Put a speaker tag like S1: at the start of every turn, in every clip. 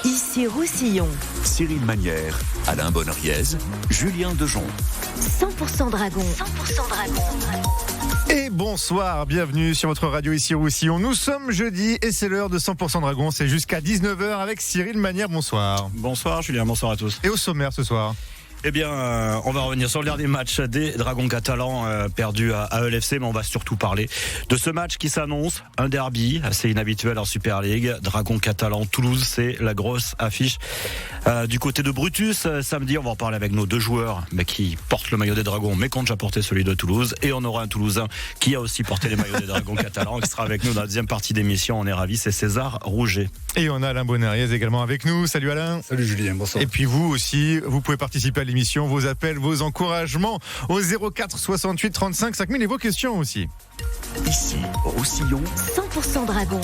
S1: Ici Roussillon.
S2: Cyril Manière, Alain Bonneriez, Julien Dejon.
S1: 100% Dragon. 100% Dragon.
S3: Et bonsoir, bienvenue sur votre radio ici Roussillon. Nous sommes jeudi et c'est l'heure de 100% Dragon. C'est jusqu'à 19h avec Cyril Manière. Bonsoir.
S4: Bonsoir Julien, bonsoir à tous.
S3: Et au sommaire ce soir.
S4: Eh bien, on va revenir sur le dernier match des Dragons catalans perdus à LFC, mais on va surtout parler de ce match qui s'annonce, un derby assez inhabituel en Super League. Dragons catalans Toulouse, c'est la grosse affiche du côté de Brutus. Samedi, on va en parler avec nos deux joueurs qui portent le maillot des Dragons, mais qui ont déjà porté celui de Toulouse. Et on aura un Toulousain qui a aussi porté les maillots des Dragons catalans, qui sera avec nous dans la deuxième partie d'émission. On est ravis, c'est César Rouget.
S3: Et on a Alain Bonneriez également avec nous. Salut Alain.
S5: Salut Julien, bonsoir.
S3: Et puis vous aussi, vous pouvez participer à l'émission, vos appels, vos encouragements au 04 68 35 5000 et vos questions aussi.
S2: Ici, Roussillon.
S1: 100% Dragon.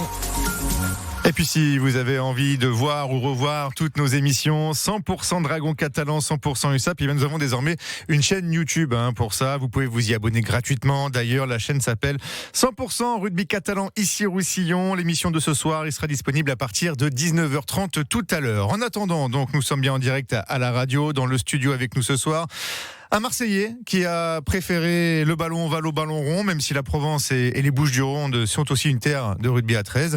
S3: Et puis si vous avez envie de voir ou revoir toutes nos émissions, 100% Dragon Catalan, 100% USAP, et bien nous avons désormais une chaîne YouTube pour ça. Vous pouvez vous y abonner gratuitement. D'ailleurs, la chaîne s'appelle 100% Rugby Catalan ici Roussillon. L'émission de ce soir, il sera disponible à partir de 19h30 tout à l'heure. En attendant, donc, nous sommes bien en direct à la radio, dans le studio avec nous ce soir. Un Marseillais qui a préféré le ballon ovale au ballon rond, même si la Provence et les Bouches-du-Rhône sont aussi une terre de rugby à 13.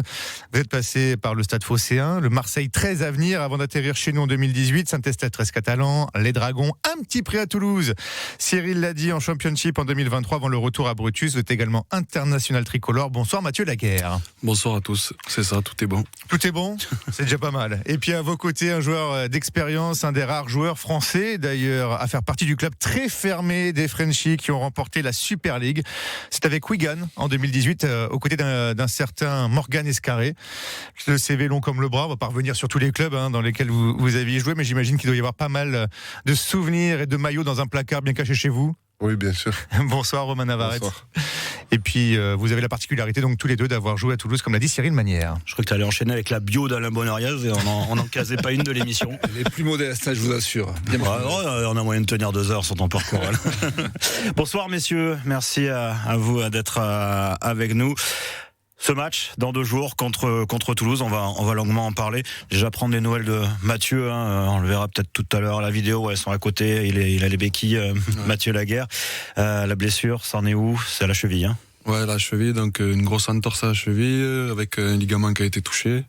S3: Vous êtes passé par le Stade Phocéen, le Marseille 13 à venir avant d'atterrir chez nous en 2018, Saint-Estève 13 catalan, les Dragons, un petit prêt à Toulouse. Cyril l'a dit en Championship en 2023 avant le retour à Brutus, vous êtes également international tricolore. Bonsoir Mathieu Laguerre.
S5: Bonsoir à tous, c'est ça, tout est bon.
S3: Tout est bon, c'est déjà pas mal. Et puis à vos côtés, un joueur d'expérience, un des rares joueurs français d'ailleurs à faire partie du club très fermé des Frenchies qui ont remporté la Super League. C'est avec Wigan en 2018 aux côtés d'un certain Morgan Escarré. Le CV long comme le bras, on va pas revenir sur tous les clubs dans lesquels vous aviez joué, mais j'imagine qu'il doit y avoir pas mal de souvenirs et de maillots dans un placard bien caché chez vous.
S6: Oui, bien sûr.
S3: Bonsoir Romain Navarrete.
S6: Bonsoir.
S3: Et puis vous avez la particularité donc tous les deux d'avoir joué à Toulouse, comme l'a dit Cyril Manière.
S4: Je crois que tu allais enchaîner avec la bio d'Alain Bonneriez et on n'en casait pas une de l'émission.
S5: Les plus modestes, je vous assure. Bien
S4: on a moyen de tenir 2 heures sur ton parcours. Bonsoir messieurs, merci à vous d'être avec nous. Ce match dans 2 jours contre Toulouse, on va longuement en parler. Déjà prendre des nouvelles de Mathieu, on le verra peut-être tout à l'heure à la vidéo, elles sont à côté, il a les béquilles, Mathieu Laguerre. La blessure, ça en est où? C'est à la cheville,
S5: Ouais, la cheville, donc une grosse entorse à la cheville avec un ligament qui a été touché.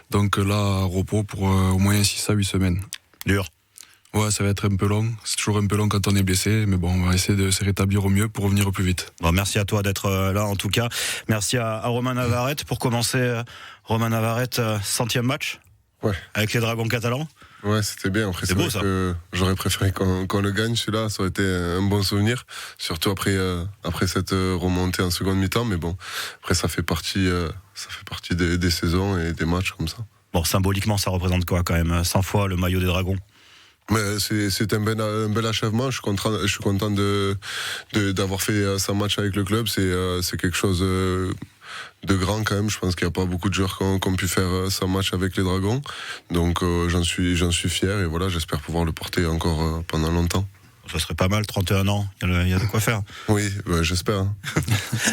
S5: Donc là, repos pour au moins 6 à 8 semaines.
S4: Dur.
S5: Ouais, ça va être un peu long. C'est toujours un peu long quand on est blessé, mais bon, on va essayer de se rétablir au mieux pour revenir au plus vite.
S4: Bon, merci à toi d'être là en tout cas. Merci à Romain Navarrete. Pour commencer, Romain Navarrete, 100e match avec les Dragons catalans.
S6: Ouais, c'était bien. Après,
S4: c'est beau ça.
S6: J'aurais préféré qu'on le gagne celui-là, ça aurait été un bon souvenir. Surtout après cette remontée en seconde mi-temps, mais bon, après ça fait partie des saisons et des matchs comme ça.
S4: Bon, symboliquement, ça représente quoi quand même? 100 fois le maillot des Dragons.
S6: Mais c'est un bel achèvement. Je suis content d'avoir fait 100 matchs avec le club. C'est quelque chose de grand quand même. Je pense qu'il n'y a pas beaucoup de joueurs qui ont pu faire 100 matchs avec les Dragons. Donc j'en suis fier et voilà, j'espère pouvoir le porter encore pendant longtemps.
S4: Ça serait pas mal, 31 ans, il y a de quoi faire.
S6: Oui, j'espère.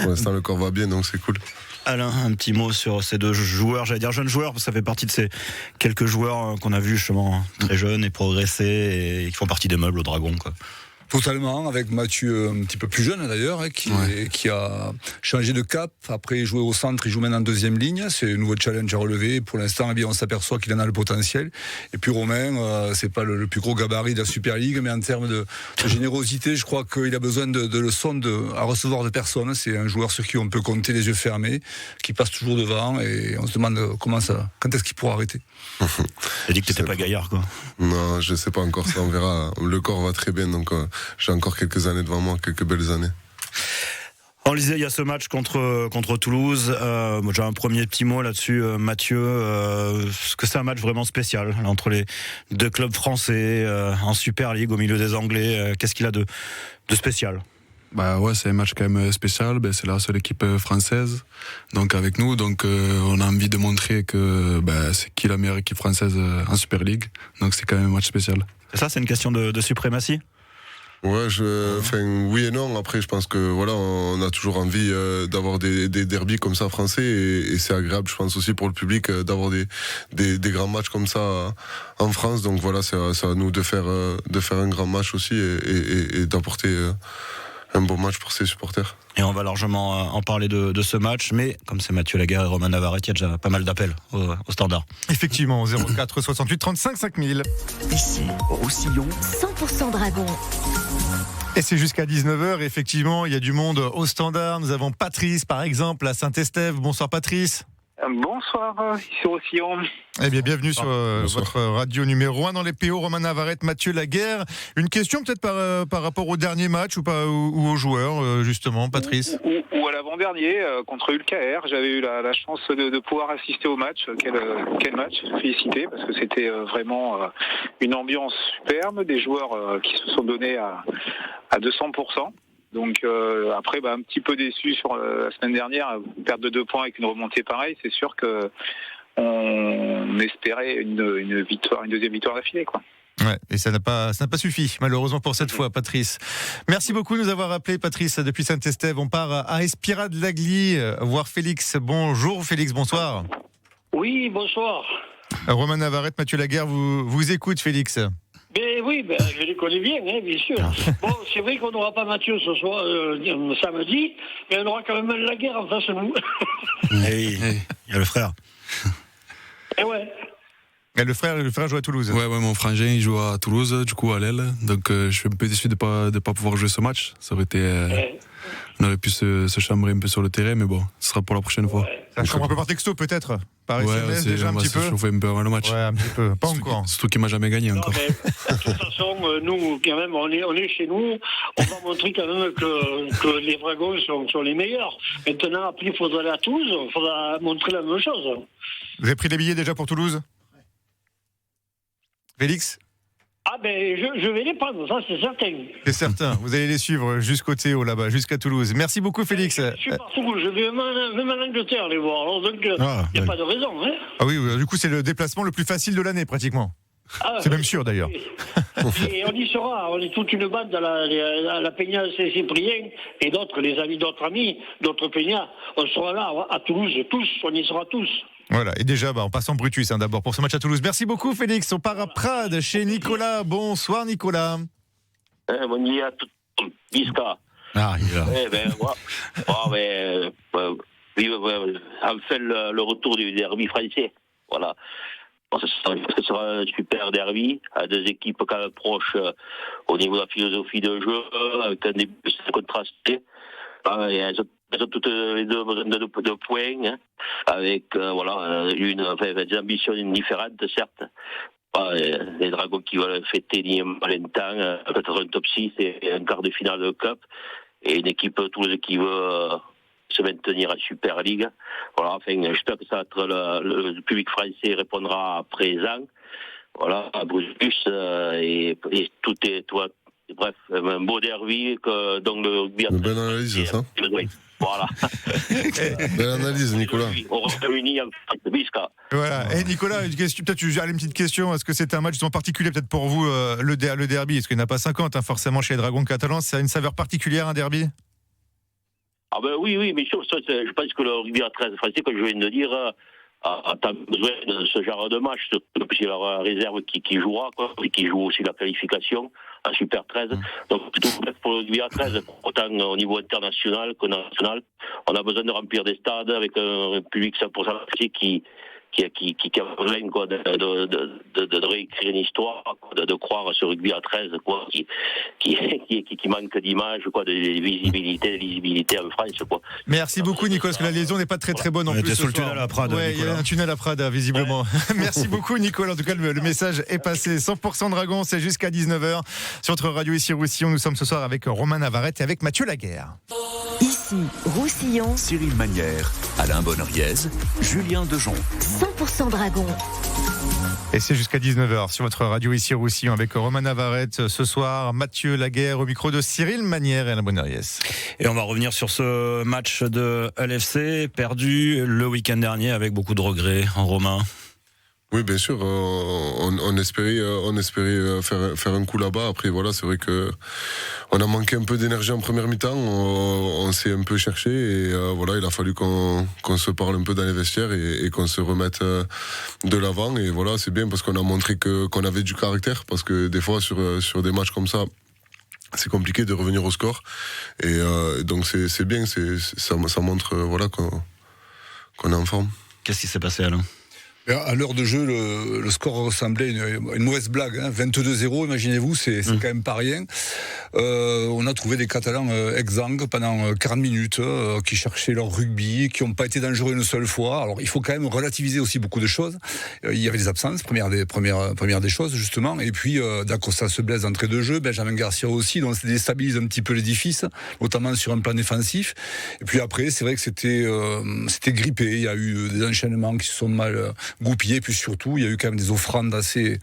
S6: Pour l'instant, le corps va bien, donc c'est cool.
S4: Alain, un petit mot sur ces 2 joueurs, j'allais dire jeunes joueurs, parce que ça fait partie de ces quelques joueurs qu'on a vus justement très jeunes et progresser et qui font partie des meubles au Dragon, quoi.
S7: Totalement, avec Mathieu un petit peu plus jeune d'ailleurs, qui a changé de cap. Après, il jouait au centre, il joue maintenant en 2e ligne. C'est un nouveau challenge à relever. Pour l'instant, on s'aperçoit qu'il en a le potentiel. Et puis Romain, c'est pas le plus gros gabarit de la Super League, mais en termes de générosité, je crois qu'il a besoin de leçons à recevoir de personnes. C'est un joueur sur qui on peut compter les yeux fermés, qui passe toujours devant, et on se demande quand est-ce qu'il pourra arrêter.
S4: J'ai dit que t'étais pas gaillard, quoi.
S6: Non, je sais pas encore, ça on verra. Le corps va très bien, donc j'ai encore quelques années devant moi, quelques belles années.
S4: On le disait, il y a ce match contre Toulouse. J'ai un premier petit mot là-dessus, Mathieu. Est-ce que c'est un match vraiment spécial là, entre les 2 clubs français en Super League au milieu des Anglais? Qu'est-ce qu'il a de spécial?
S5: Bah ouais, c'est un match quand même spécial. C'est la seule équipe française donc avec nous. Donc on a envie de montrer que c'est qui la meilleure équipe française en Super League. Donc c'est quand même un match spécial.
S4: Et ça, c'est une question de suprématie?
S6: Ouais, oui et non. Après, je pense que voilà, on a toujours envie d'avoir des derbys comme ça français et c'est agréable, je pense aussi pour le public d'avoir des grands matchs comme ça en France. Donc voilà, c'est à nous de faire un grand match aussi et d'apporter un bon match pour ses supporters.
S4: Et on va largement en parler de ce match, mais comme c'est Mathieu Laguerre et Romain Navarrete, il y a déjà pas mal d'appels au standard.
S3: Effectivement, au 04 68 35 5000.
S2: Ici, Roussillon,
S1: 100% Dragon.
S3: Et c'est jusqu'à 19h. Effectivement, il y a du monde au standard. Nous avons Patrice, par exemple, à Saint-Estève. Bonsoir, Patrice.
S8: Bonsoir, ici Roussillon.
S3: Eh bien, bienvenue sur votre radio numéro 1 dans les PO, Romain Navarrete, Mathieu Laguerre. Une question peut-être par rapport au dernier match ou aux joueurs, justement, Patrice.
S8: Ou à l'avant-dernier, contre ULKR. J'avais eu la chance de pouvoir assister au match. Quel match, félicité, parce que c'était vraiment une ambiance superbe, des joueurs qui se sont donnés à 200%. Donc après, un petit peu déçu sur la semaine dernière, perte de 2 points avec une remontée pareille. C'est sûr que on espérait une deuxième victoire d'affilée, quoi.
S3: Ouais, et ça n'a pas suffi, malheureusement pour cette fois, Patrice. Merci beaucoup de nous avoir appelé, Patrice, depuis Saint-Estève. On part à Espirade-Lagly, voir Félix. Bonjour, Félix, bonsoir.
S9: Oui, bonsoir.
S3: Romain Navarrete, Mathieu Laguerre vous écoute, Félix.
S9: Oui, je les connais bien, bien sûr. Bon, c'est vrai qu'on n'aura pas Mathieu ce soir, samedi, mais on aura quand même Laguerre en face de nous.
S4: Il y a le frère.
S9: Et ouais.
S3: Et le frère joue à Toulouse.
S5: Ouais, mon frangin il joue à Toulouse, du coup à l'aile. Donc je suis un peu déçu de pas pouvoir jouer ce match. Ça aurait été. On aurait pu se chambrer un peu sur le terrain, mais bon, ce sera pour la prochaine fois.
S3: Ça chambre un peu par texto peut-être, par SMS déjà un petit peu.
S5: On va se chauffer un peu avant le match.
S3: Ouais, un petit peu, pas encore.
S5: Surtout qu'il m'a jamais gagné encore.
S9: De toute façon, nous, quand même, on est chez nous. On va montrer quand même que les Dragons sont les meilleurs. Maintenant, après, il faudra aller à Toulouse, il faudra montrer la même chose.
S3: Vous avez pris les billets déjà pour Toulouse ? Félix ?
S9: Ah je vais les prendre, ça c'est certain.
S3: C'est certain, vous allez les suivre jusqu'au Théo là-bas, jusqu'à Toulouse. Merci beaucoup, Félix.
S9: Je suis partout, je vais même en Angleterre les voir, alors donc il n'y a pas de raison. Hein.
S3: Ah oui, du coup c'est le déplacement le plus facile de l'année pratiquement. C'est même sûr d'ailleurs.
S9: Et on y sera, on est toute une bande à la Peña Saint-Cyprien et les amis d'autres amis, d'autres Peñas. On sera là à Toulouse, tous, on y sera tous.
S3: Voilà, et déjà, on passe en Brutus d'abord pour ce match à Toulouse. Merci beaucoup, Félix. On part à Prades chez Nicolas. Bonsoir, Nicolas.
S10: Bon dia a tutti. Visca.
S3: Ah, il est là.
S10: Enfin, le retour du derby français. Voilà. Ce sera un super derby, à deux équipes quand même proches au niveau de la philosophie de jeu, avec un début contrasté. Elles ont toutes les deux besoin de points, hein, avec des ambitions différentes, certes. Les Dragons qui veulent fêter Valentin, peut-être un top 6 et un quart de finale de Cup, et une équipe Toulouse qui veut se maintenir en Super League. Voilà, enfin, j'espère que ça va être le public français répondra présent. Voilà, à Brutus, et tout est, bref, un beau derby dont le rugby a
S6: une bonne analyse, ça.
S10: Voilà.
S6: Belle analyse, Nicolas.
S10: On réunit en Bisca.
S3: Voilà. Et Nicolas, une question, peut-être une petite question. Est-ce que c'est un match en particulier peut-être pour vous, le derby? Parce qu'il n'y en a pas 50, forcément, chez les Dragons catalans. Ça a une saveur particulière, un derby?
S10: Ah oui, mais je pense que le rugby à 13 français, comme je viens de dire, a besoin de ce genre de match, parce qu'il y aura la réserve qui jouera, et qui joue aussi la qualification en Super 13. Donc plutôt pour le rugby à 13, autant au niveau international que national, on a besoin de remplir des stades avec un public 100% français qui a besoin de réécrire une histoire, de croire à ce rugby à 13, qui manque d'image, de lisibilité en France.
S3: Merci beaucoup, Nicolas, parce que la liaison n'est pas très bonne en plus.
S4: Sur le tunnel à Prades.
S3: Ouais, il y a un tunnel à Prades, visiblement. Ouais. Merci beaucoup, Nicolas. En tout cas, le message est passé. 100% Dragons, c'est jusqu'à 19h. Sur notre radio ici, Roussillon, nous sommes ce soir avec Romain Navarrete et avec Mathieu Laguerre.
S1: Ici, Roussillon.
S2: Cyril Magnière, Alain Bonoriez, Julien Dejon.
S1: 100% Dragon.
S3: Et c'est jusqu'à 19h sur votre radio ici Roussillon avec Romain Navarrete. Ce soir, Mathieu Laguerre au micro de Cyril Magnière et Alain Bonoriez.
S4: Et on va revenir sur ce match de LFC perdu le week-end dernier avec beaucoup de regrets, en Romain.
S6: Oui, bien sûr. On espérait faire un coup là-bas. Après, voilà, c'est vrai que on a manqué un peu d'énergie en première mi-temps, on s'est un peu cherché et voilà, il a fallu qu'on se parle un peu dans les vestiaires et qu'on se remette de l'avant. Et voilà, c'est bien parce qu'on a montré qu'on avait du caractère, parce que des fois sur des matchs comme ça, c'est compliqué de revenir au score. Et donc c'est bien, ça montre voilà, qu'on est en forme.
S4: Qu'est-ce qui s'est passé, Alain ?
S7: À l'heure de jeu, le score ressemblait à une mauvaise blague. 22-0, imaginez-vous, c'est quand même pas rien. On a trouvé des Catalans exsangues pendant 40 minutes, qui cherchaient leur rugby, qui n'ont pas été dangereux une seule fois. Alors il faut quand même relativiser aussi beaucoup de choses. Il y avait des absences, première des choses justement. Et puis Dacosta se blesse d'entrée de jeu, Benjamin Garcia aussi, donc ça déstabilise un petit peu l'édifice, notamment sur un plan défensif. Et puis après, c'est vrai que c'était grippé. Il y a eu des enchaînements qui se sont mal goupillés. Puis surtout, il y a eu quand même des offrandes assez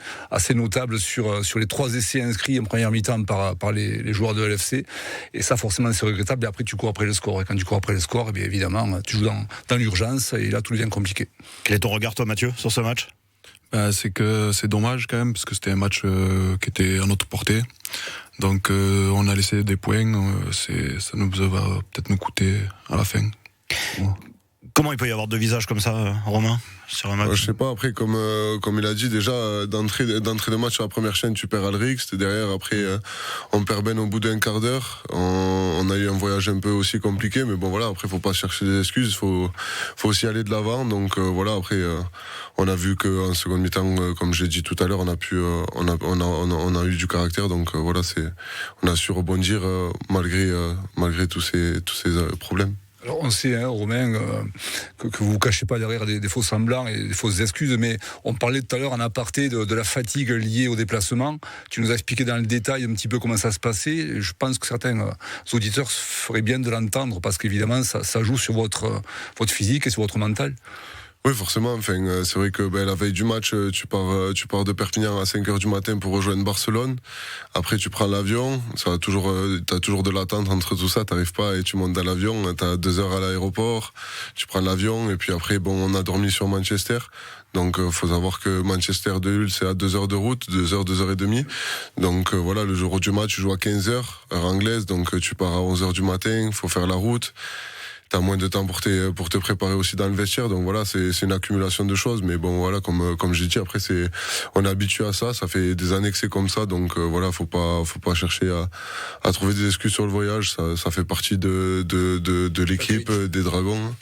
S7: notables sur les 3 essais inscrits en première mi-temps par les joueurs de LFC. Et ça, forcément, c'est regrettable. Et après, tu cours après le score. Et quand tu cours après le score, et bien évidemment, tu joues dans l'urgence. Et là, tout devient compliqué.
S4: Quel est ton regard, toi, Mathieu, sur ce match ?
S5: C'est que c'est dommage quand même, parce que c'était un match qui était à notre portée. Donc on a laissé des points. Ça va peut-être nous coûter à la fin. Ouais.
S4: Comment il peut y avoir 2 visages comme ça, Romain, sur un match ?
S6: Je sais pas, après, comme il a dit, déjà, d'entrée de match sur la première chaîne, tu perds Alric, derrière, après, on perd Ben au bout d'un quart d'heure. On a eu un voyage un peu aussi compliqué, mais bon, voilà, après, faut pas chercher des excuses, faut aussi aller de l'avant. Donc, voilà, après, on a vu qu'en seconde mi-temps, comme j'ai dit tout à l'heure, on a eu du caractère, donc voilà, on a su rebondir malgré tous ces problèmes.
S7: Alors on sait, Romain, que vous ne cachez pas derrière des faux semblants et des fausses excuses, mais on parlait tout à l'heure en aparté de la fatigue liée au déplacement. Tu nous as expliqué dans le détail un petit peu comment ça se passait. Je pense que certains auditeurs feraient bien de l'entendre, parce qu'évidemment, ça joue sur votre physique et sur votre mental.
S6: Oui, forcément. Enfin, c'est vrai que la veille du match, tu pars de Perpignan à 5h du matin pour rejoindre Barcelone. Après, tu prends l'avion. T'as toujours de l'attente entre tout ça. T'arrives pas et tu montes dans l'avion. T'as 2 heures à l'aéroport. Tu prends l'avion et puis après, on a dormi sur Manchester. Donc, faut savoir que Manchester de Hull, c'est à 2 heures de route, 2 heures et demie. Donc, voilà, le jour du match, tu joues à 15h, heure anglaise. Donc, tu pars à 11h du matin. Faut faire la route. T'as moins de temps pour te préparer aussi dans le vestiaire, donc voilà, c'est une accumulation de choses, mais bon voilà, comme j'ai dit, après on est habitué à ça fait des années que c'est comme ça, donc voilà, faut pas chercher à trouver des excuses sur le voyage, ça fait partie de l'équipe des Dragons.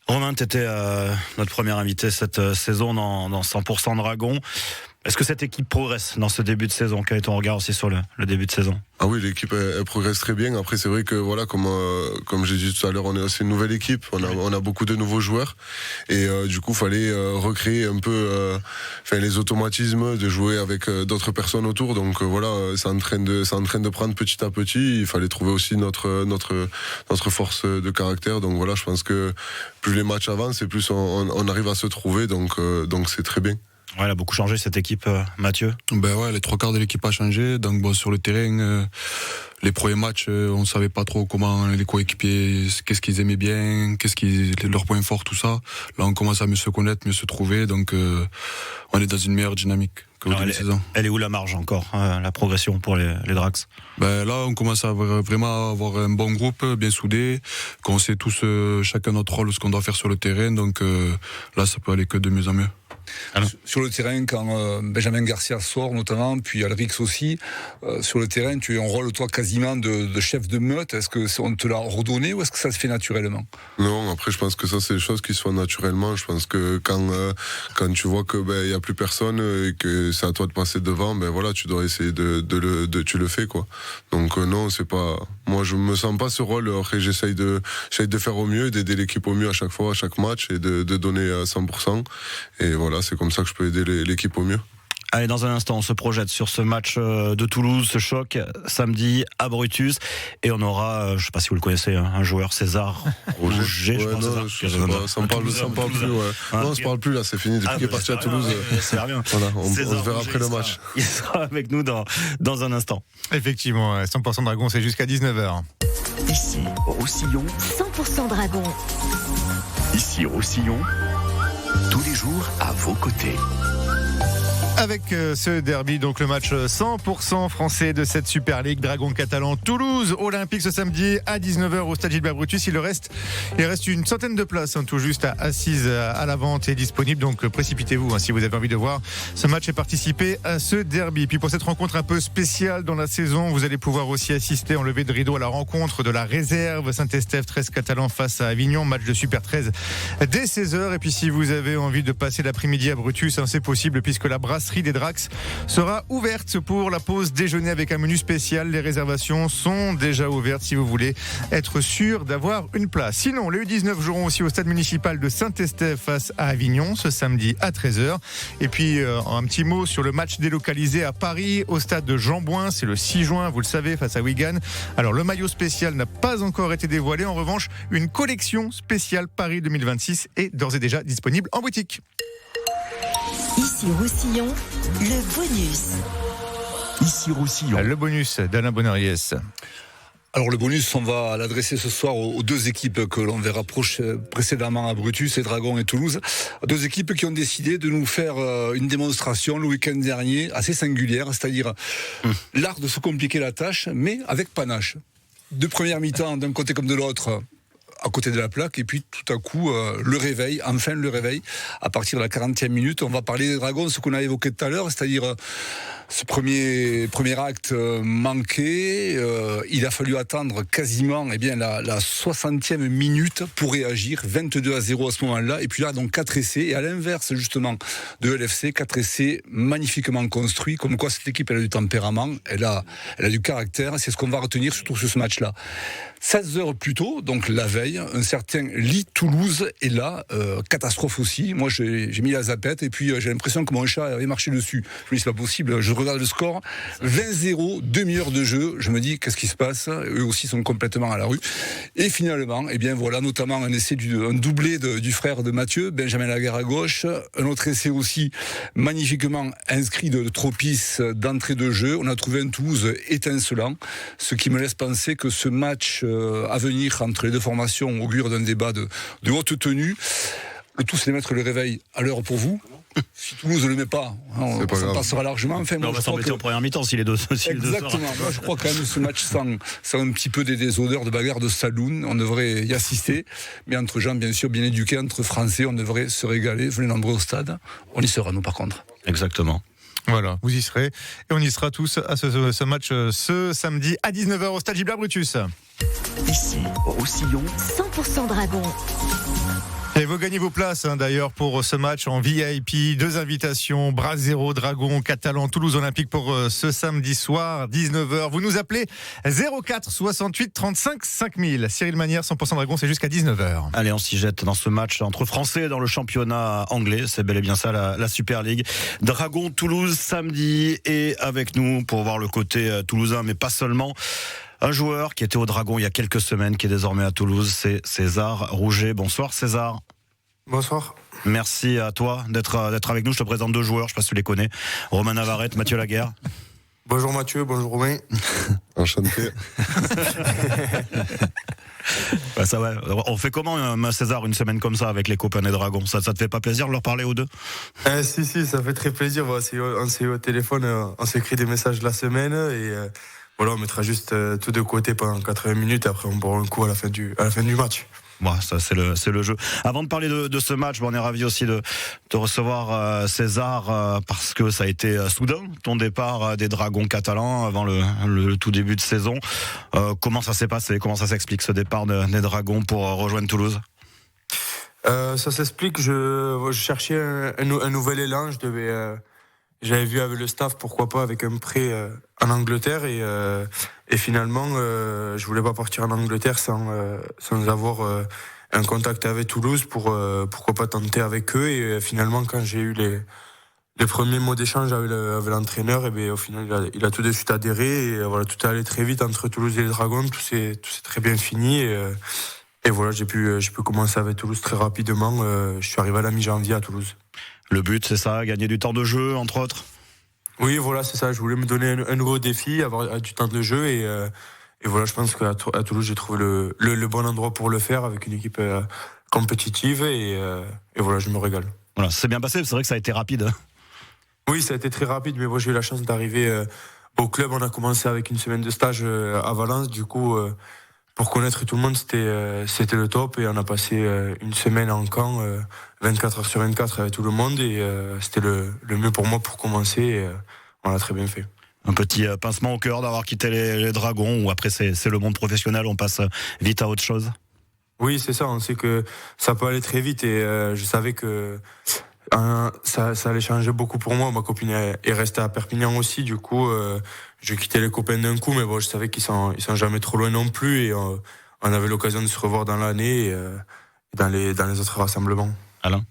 S4: Romain, t'étais notre premier invité cette saison dans 100% Dragons. Est-ce que cette équipe progresse dans ce début de saison ? Quel est ton regard aussi sur le début de saison ?
S6: Ah oui, l'équipe elle progresse très bien. Après, c'est vrai que voilà, comme j'ai dit tout à l'heure, c'est une nouvelle équipe. On a beaucoup de nouveaux joueurs et du coup, fallait recréer un peu, les automatismes de jouer avec d'autres personnes autour. Donc voilà, c'est en train de prendre petit à petit. Il fallait trouver aussi notre force de caractère. Donc voilà, je pense que plus les matchs avancent et plus on arrive à se trouver. Donc c'est très bien.
S4: Ouais, elle a beaucoup changé cette équipe, Mathieu.
S5: Ben ouais, les 3/4 de l'équipe a changé. Donc bon, sur le terrain, les premiers matchs, on savait pas trop comment les coéquipiers, qu'est-ce qu'ils aimaient bien, leurs points forts, tout ça. Là, on commence à mieux se connaître, mieux se trouver. Donc on est dans une meilleure dynamique qu'au début de saison. Elle
S4: est où la marge encore, la progression pour les Drax ?
S5: Ben là, on commence à vraiment avoir un bon groupe, bien soudé, qu'on sait tous chacun notre rôle, ce qu'on doit faire sur le terrain. Donc là, ça peut aller que de mieux en mieux.
S7: Alors. Sur le terrain, quand Benjamin Garcia sort notamment, puis Alrix aussi, sur le terrain, tu as un rôle, toi, quasiment de chef de meute. Est-ce qu'on te l'a redonné ou est-ce que ça se fait naturellement ?
S6: Non, après, je pense que ça, c'est des choses qui se font naturellement. Je pense que quand tu vois que y a plus personne et que c'est à toi de passer devant, voilà, tu dois essayer tu le fais, quoi. Donc non, c'est pas. Moi, je me sens pas ce rôle. Après, j'essaye de faire au mieux, d'aider l'équipe au mieux à chaque fois, à chaque match, et de donner 100%. Et voilà, c'est comme ça que je peux aider l'équipe au mieux.
S4: Allez, dans un instant, on se projette sur ce match de Toulouse, ce choc samedi à Brutus, et on aura, je ne sais pas si vous le connaissez, un joueur, César Rouget,
S6: je pense. Ça ne parle plus. Ouais. Non, on ne se parle plus là, c'est fini depuis qu'il est parti à Toulouse.
S4: C'est rien.
S6: Voilà, on se verra après le match.
S4: Il sera avec nous dans un instant.
S3: Effectivement, 100% Dragon, c'est jusqu'à 19h.
S2: Ici, Roussillon.
S1: 100% Dragon.
S2: Ici, Roussillon. Tous les jours à vos côtés.
S3: Avec ce derby, donc le match 100% français de cette Super League, Dragon catalan Toulouse Olympique ce samedi à 19h au stade Gilbert Brutus. Il reste une centaine de places, tout juste assises à la vente et disponibles. Donc précipitez-vous si vous avez envie de voir ce match et participer à ce derby. Puis pour cette rencontre un peu spéciale dans la saison, vous allez pouvoir aussi assister en levée de rideau à la rencontre de la réserve Saint-Estèphe 13 catalan face à Avignon, match de Super 13 dès 16h. Et puis si vous avez envie de passer l'après-midi à Brutus, c'est possible puisque la brasserie des Drax sera ouverte pour la pause déjeuner avec un menu spécial. Les réservations sont déjà ouvertes si vous voulez être sûr d'avoir une place. Sinon, les U19 joueront aussi au stade municipal de Saint-Estèphe face à Avignon ce samedi à 13h. Et puis un petit mot sur le match délocalisé à Paris au stade de Jean-Bouin. C'est le 6 juin, vous le savez, face à Wigan. Alors le maillot spécial n'a pas encore été dévoilé. En revanche, une collection spéciale Paris 2026 est d'ores et déjà disponible en boutique.
S1: Ici Roussillon, le bonus.
S2: Ici Roussillon.
S3: Le bonus d'Alain Bonariès.
S7: Alors le bonus, on va l'adresser ce soir aux deux équipes que l'on verra précédemment à Brutus, et Dragon et Toulouse. Deux équipes qui ont décidé de nous faire une démonstration le week-end dernier assez singulière, c'est-à-dire l'art de se compliquer la tâche, mais avec panache. Deux premières mi-temps d'un côté comme de l'autre, à côté de la plaque, et puis tout à coup le réveil, à partir de la 40e minute. On va parler des Dragons, ce qu'on a évoqué tout à l'heure, c'est-à-dire ce premier acte manqué. Il a fallu attendre quasiment la 60e minute pour réagir, 22-0 à ce moment-là, et puis là donc 4 essais, et à l'inverse justement de LFC, 4 essais magnifiquement construits, comme quoi cette équipe elle a du tempérament, elle a du caractère, c'est ce qu'on va retenir surtout sur ce match-là. 16 heures plus tôt, donc la veille, un certain Lee Toulouse est là, catastrophe aussi. Moi j'ai mis la zapette et puis j'ai l'impression que mon chat avait marché dessus. Je me dis c'est pas possible, je regarde le score, 20-0, demi-heure de jeu, je me dis qu'est-ce qui se passe, eux aussi sont complètement à la rue. Et finalement, voilà notamment un doublé du frère de Mathieu, Benjamin Laguerre à gauche, un autre essai aussi magnifiquement inscrit de Tropis d'entrée de jeu. On a trouvé un Toulouse étincelant, ce qui me laisse penser que ce match à venir entre les deux formations augure d'un débat de haute tenue. Le tout, c'est de mettre le réveil à l'heure pour vous. Si Toulouse ne le met pas, on passera largement. Enfin,
S4: on va s'embêter en première mi-temps si les deux.
S7: Exactement. Moi, je crois quand même que ce match sent un petit peu des odeurs de bagarre de saloon. On devrait y assister. Mais entre gens, bien sûr, bien éduqués, entre Français, on devrait se régaler. Venez nombreux au stade. On y sera, nous, par contre.
S4: Exactement.
S3: Voilà, vous y serez. Et on y sera tous à ce match ce samedi à 19h au stade Gilbert Brutus.
S2: Ici, Roussillon.
S1: 100% Dragon.
S3: Et vous gagnez vos places d'ailleurs pour ce match en VIP. 2 invitations, Brasero, Dragon, Catalan, Toulouse Olympique pour ce samedi soir, 19h. Vous nous appelez 04 68 35 5000. Cyril Manière, 100% Dragon, c'est jusqu'à 19h.
S4: Allez, on s'y jette dans ce match entre Français dans le championnat anglais. C'est bel et bien ça, la Super League. Dragon, Toulouse, samedi. Et avec nous pour voir le côté toulousain, mais pas seulement. Un joueur qui était au Dragon il y a quelques semaines, qui est désormais à Toulouse, c'est César Rouget. Bonsoir César.
S11: Bonsoir.
S4: Merci à toi d'être avec nous. Je te présente 2 joueurs, je ne sais pas si tu les connais. Romain Navarrete, Mathieu Laguerre.
S11: Bonjour Mathieu, bonjour Romain.
S6: Enchanté.
S4: Ça va. On fait comment César une semaine comme ça avec les copains des Dragons, ça te fait pas plaisir de leur parler aux deux?
S11: Si, ça fait très plaisir. On s'est eu au téléphone, on s'est écrit des messages la semaine et on mettra juste tout de côté pendant 80 minutes et après on boira un coup à la fin du match.
S4: Bon, ça c'est le jeu. Avant de parler de ce match, on est ravis aussi de recevoir César parce que ça a été soudain ton départ des Dragons catalans avant le tout début de saison. Comment ça s'est passé? Comment ça s'explique ce départ des Dragons pour rejoindre Toulouse?
S11: Ça s'explique. Je cherchais un nouvel élan. J'avais vu avec le staff, pourquoi pas, avec un prêt en Angleterre et finalement, je voulais pas partir en Angleterre sans avoir un contact avec Toulouse pour pourquoi pas tenter avec eux. Et finalement, quand j'ai eu les premiers mots d'échange avec l'entraîneur, et au final, il a tout de suite adhéré et tout est allé très vite entre Toulouse et les Dragons. Tout s'est très bien fini et voilà, j'ai pu commencer avec Toulouse très rapidement. Je suis arrivé à la mi-janvier à Toulouse.
S4: Le but, c'est ça, gagner du temps de jeu, entre autres?
S11: Oui, voilà, c'est ça. Je voulais me donner un nouveau défi, avoir du temps de jeu. Et voilà, je pense qu'à Toulouse, j'ai trouvé le bon endroit pour le faire avec une équipe compétitive. Et voilà, je me régale.
S4: Voilà, c'est bien passé, c'est vrai que ça a été rapide.
S11: Oui, ça a été très rapide, mais moi j'ai eu la chance d'arriver au club. On a commencé avec une semaine de stage à Valence, du coup, pour connaître tout le monde, c'était le top. Et on a passé une semaine en camp, 24 heures sur 24 avec tout le monde, et c'était le mieux pour moi pour commencer. Et, on l'a très bien fait.
S4: Un petit pincement au cœur d'avoir quitté les Dragons, ou après c'est le monde professionnel, on passe vite à autre chose?
S11: Oui, c'est ça, on sait que ça peut aller très vite, et je savais que ça allait changer beaucoup pour moi. Ma copine est restée à Perpignan aussi, du coup j'ai quitté les copains d'un coup, mais bon, je savais qu'ils sont jamais trop loin non plus, et on avait l'occasion de se revoir dans l'année et dans les autres rassemblements.
S4: Alain?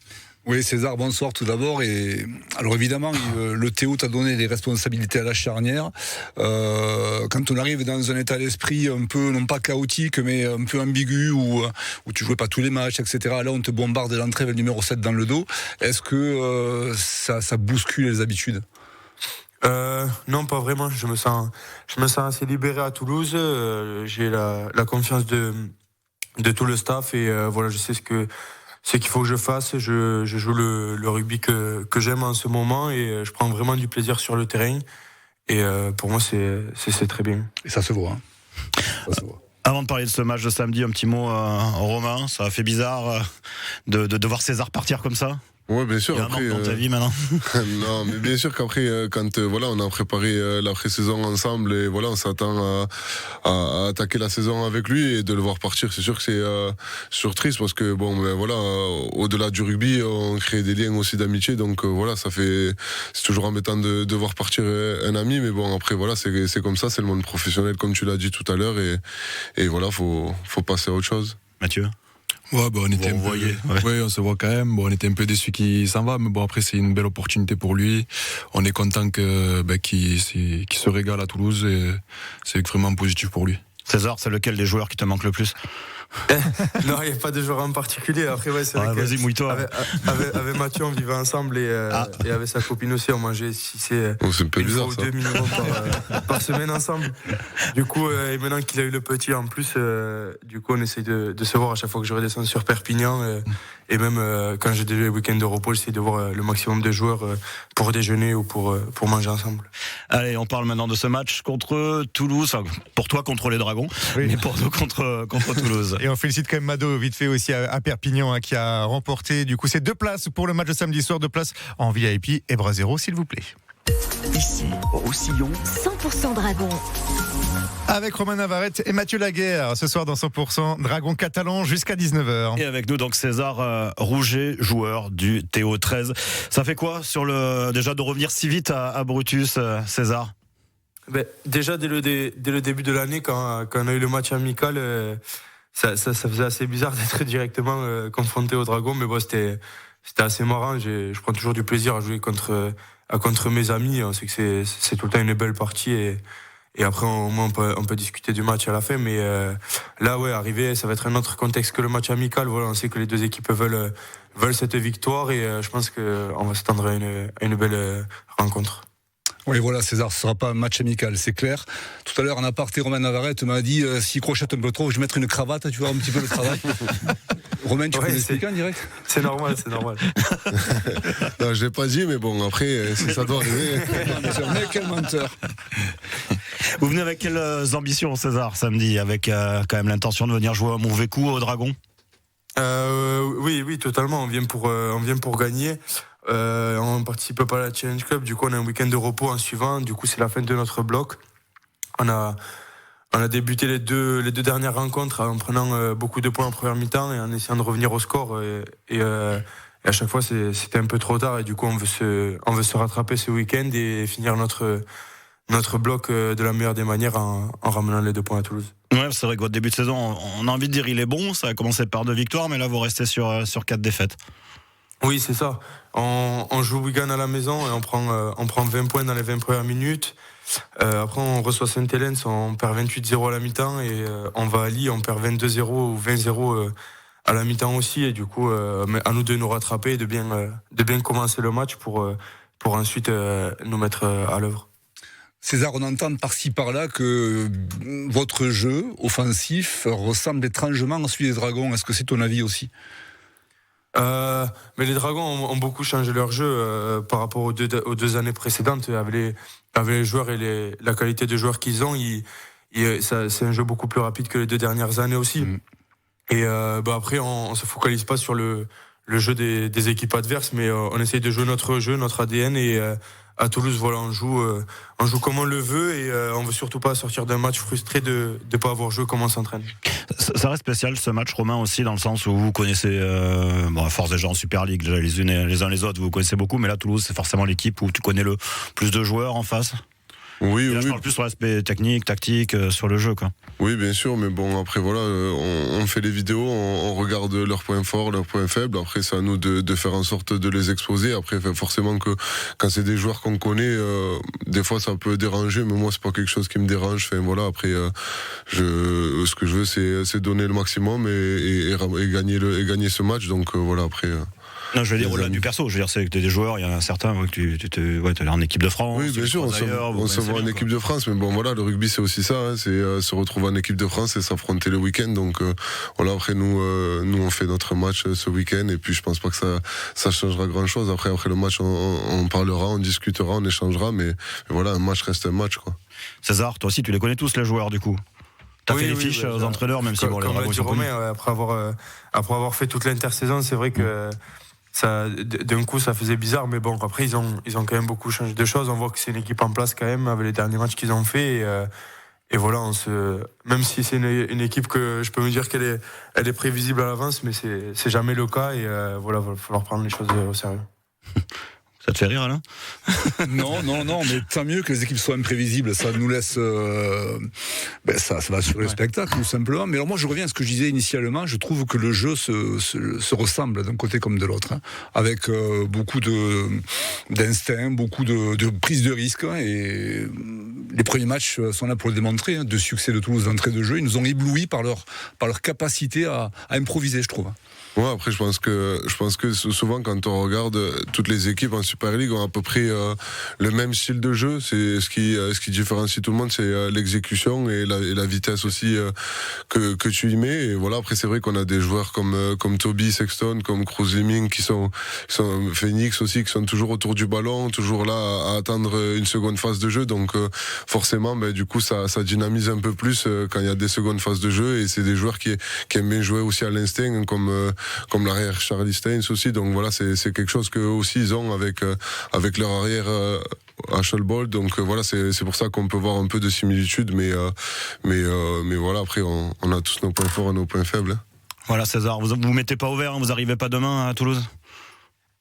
S7: Oui, César, bonsoir tout d'abord. Et alors évidemment, le Théo t'a donné des responsabilités à la charnière. Quand on arrive dans un état d'esprit un peu, non pas chaotique, mais un peu ambigu, où tu jouais pas tous les matchs, etc. Là, on te bombarde l'entrée avec le numéro 7 dans le dos. Est-ce que ça bouscule les habitudes?
S11: Non, pas vraiment. Je me sens assez libéré à Toulouse. J'ai la confiance de tout le staff, et voilà, je sais ce qu'il faut que je fasse. Je joue le rugby que j'aime en ce moment, et je prends vraiment du plaisir sur le terrain, et pour moi c'est très bien.
S7: Et ça se voit, hein. Ça se voit.
S4: Avant de parler de ce match de samedi, un petit mot, Romain. Ça a fait bizarre de voir César partir comme ça?
S6: Ouais, bien sûr.
S4: Il y a un
S6: après,
S4: manque dans ta vie maintenant.
S6: Non, mais bien sûr qu'après, quand voilà, on a préparé la pré-saison ensemble, et voilà, on s'attend à attaquer la saison avec lui, et de le voir partir, c'est sûr que c'est sur triste, parce que bon, ben voilà, au-delà du rugby, on crée des liens aussi d'amitié, donc voilà, c'est toujours embêtant de voir partir un ami, mais bon, après voilà, c'est comme ça, c'est le monde professionnel, comme tu l'as dit tout à l'heure, et voilà, faut passer à autre chose.
S4: Mathieu?
S5: Ouais, on était on se voit quand même. Bon, on était un peu déçus qu'il s'en va, mais bon, après c'est une belle opportunité pour lui. On est content qu'il se régale à Toulouse, et c'est vraiment positif pour lui.
S4: César, c'est lequel des joueurs qui te manque le plus?
S11: Non, il n'y a pas de joueur en particulier. Après, ouais, c'est vrai que
S4: vas-y, mouille-toi.
S11: Avec Mathieu, on vivait ensemble, et avec sa copine aussi, on mangeait c'est
S6: un peu
S11: une
S6: bizarre,
S11: fois ou deux minimum par semaine ensemble. Du coup, et maintenant qu'il a eu le petit en plus, du coup, on essaye de se voir à chaque fois que je redescends sur Perpignan, et même quand j'ai des week-ends de repos, j'essaie de voir le maximum de joueurs pour déjeuner ou pour manger ensemble.
S4: Allez, on parle maintenant de ce match contre Toulouse. Enfin, pour toi, contre les Dragons, oui, mais pour nous, contre Toulouse.
S3: Et on félicite quand même Mado, vite fait aussi à Perpignan, qui a remporté du coup ces 2 places pour le match de samedi soir, 2 places en VIP et bras zéro, s'il vous plaît.
S2: Ici, Roussillon,
S1: 100% Dragon.
S3: Avec Romain Navarrete et Mathieu Laguerre, ce soir dans 100% Dragon catalan jusqu'à 19h.
S4: Et avec nous donc César Rouget, joueur du Théo 13. Ça fait quoi déjà de revenir si vite à Brutus, César?
S11: Déjà dès le début de l'année, quand on a eu le match amical, ça faisait assez bizarre d'être directement confronté aux Dragons, mais bon, c'était assez marrant. Je prends toujours du plaisir à jouer contre mes amis. On sait que c'est tout le temps une belle partie, et après au moins on peut discuter du match à la fin, mais là, ouais, arriver, ça va être un autre contexte que le match amical. Voilà, on sait que les deux équipes veulent cette victoire, et je pense qu'on va s'attendre à une belle rencontre.
S7: Oui, voilà, César, ce ne sera pas un match amical, c'est clair. Tout à l'heure, en aparté, Romain Navarrete m'a dit s'il crochette un peu trop, je vais mettre une cravate, tu vois, un petit peu le travail. Romain, tu peux l'expliquer en direct?
S11: C'est normal.
S6: Non, je l'ai pas dit, mais bon, après, si ça doit arriver.
S7: Mais quel menteur.
S4: Vous venez avec quelles ambitions, César, samedi, avec quand même l'intention de venir jouer un mauvais coup au Dragon?
S11: Oui, totalement. On vient pour gagner. On participe pas à la Challenge Club, du coup on a un week-end de repos en suivant, du coup c'est la fin de notre bloc. On a débuté les deux dernières rencontres en prenant beaucoup de points en première mi-temps et en essayant de revenir au score, et à chaque fois c'était un peu trop tard, et du coup on veut se rattraper ce week-end et finir notre bloc de la meilleure des manières en ramenant les 2 points à Toulouse.
S4: Ouais, c'est vrai que votre début de saison, on a envie de dire il est bon, ça a commencé par 2 victoires, mais là vous restez sur 4 défaites.
S11: Oui, c'est ça. On joue Wigan à la maison, et on prend 20 points dans les 20 premières minutes. Après, on reçoit Saint-Hélène, on perd 28-0 à la mi-temps, et on va à Lille, on perd 22-0 ou 20-0 à la mi-temps aussi. Et du coup, à nous de nous rattraper et de bien commencer le match pour ensuite nous mettre à l'œuvre.
S7: César, on entend par-ci par-là que votre jeu offensif ressemble étrangement à celui des Dragons. Est-ce que c'est ton avis aussi?
S11: Mais les Dragons ont beaucoup changé leur jeu par rapport aux deux années précédentes. Avec les joueurs et la qualité de joueurs qu'ils ont, c'est un jeu beaucoup plus rapide que les 2 dernières années aussi. Et après, on se focalise pas sur le jeu des équipes adverses, mais on essaye de jouer notre jeu, notre ADN. Et à Toulouse, voilà, on joue comme on le veut, et on veut surtout pas sortir d'un match frustré de pas avoir joué comme on s'entraîne.
S4: Ça reste spécial ce match, Romain, aussi, dans le sens où vous connaissez, à force déjà en Super League, les uns les autres, vous connaissez beaucoup, mais là, Toulouse, c'est forcément l'équipe où tu connais le plus de joueurs en face.
S6: Oui,
S4: je parle plus sur l'aspect technique, tactique, sur le jeu, quoi.
S6: Oui, bien sûr, mais bon, après, voilà, on fait les vidéos, on regarde leurs points forts, leurs points faibles. Après, c'est à nous de faire en sorte de les exposer. Après, forcément que quand c'est des joueurs qu'on connaît, des fois, ça peut déranger, mais moi, c'est pas quelque chose qui me dérange. Enfin, voilà, après, ce que je veux, c'est donner le maximum et gagner ce match. Donc, voilà, après.
S4: Non, je veux dire, au-delà du perso, je veux dire, c'est que t'es des joueurs, il y en a certains que tu es en équipe de France.
S6: Oui, bien sûr, on se voit en équipe de France, mais bon, voilà, le rugby, c'est aussi ça, hein, c'est se retrouver en équipe de France et s'affronter le week-end. Donc, voilà, après, nous, on fait notre match ce week-end, et puis je pense pas que ça changera grand-chose. Après le match, on parlera, on discutera, on échangera, mais voilà, un match reste un match, quoi.
S4: César, toi aussi, tu les connais tous, les joueurs, du coup. T'as fait les fiches aux entraîneurs, même si bon, les Dragons sont connus.
S11: Après avoir fait toute l'intersaison, c'est vrai que d'un coup ça faisait bizarre, mais bon, après ils ont quand même beaucoup changé de choses. On voit que c'est une équipe en place quand même avec les derniers matchs qu'ils ont fait, et voilà, même si c'est une équipe que je peux me dire qu'elle est prévisible à l'avance, mais c'est jamais le cas, et voilà, il va falloir prendre les choses au sérieux.
S4: Ça te fait rire, Alain?
S7: Non, mais tant mieux que les équipes soient imprévisibles. Ça nous laisse. Ça va assurer le spectacle, tout simplement. Mais alors, moi, je reviens à ce que je disais initialement. Je trouve que le jeu se ressemble d'un côté comme de l'autre, hein, avec beaucoup d'instinct, beaucoup de prise de risque. Hein, et les premiers matchs sont là pour le démontrer, hein, de succès de Toulouse d'entrée de jeu. Ils nous ont éblouis par leur capacité à improviser, je trouve.
S6: Ouais, après je pense que souvent quand on regarde toutes les équipes en Super League ont à peu près le même style de jeu. C'est ce qui différencie tout le monde, c'est l'exécution et la vitesse aussi que tu y mets. Et voilà, après c'est vrai qu'on a des joueurs comme Toby Sexton, comme Cruz Liming qui sont Phoenix aussi, qui sont toujours autour du ballon, toujours là à attendre une seconde phase de jeu. Donc forcément, du coup ça dynamise un peu plus quand il y a des secondes phases de jeu, et c'est des joueurs qui aiment bien jouer aussi à l'instinct, comme l'arrière Charlie Steins aussi. Donc voilà, c'est quelque chose qu'eux aussi ils ont avec leur arrière Ashelbold. Donc voilà, c'est pour ça qu'on peut voir un peu de similitude, mais voilà, après on a tous nos points forts et nos points faibles.
S4: Voilà, César, vous mettez pas au vert, hein, vous arrivez pas demain à Toulouse?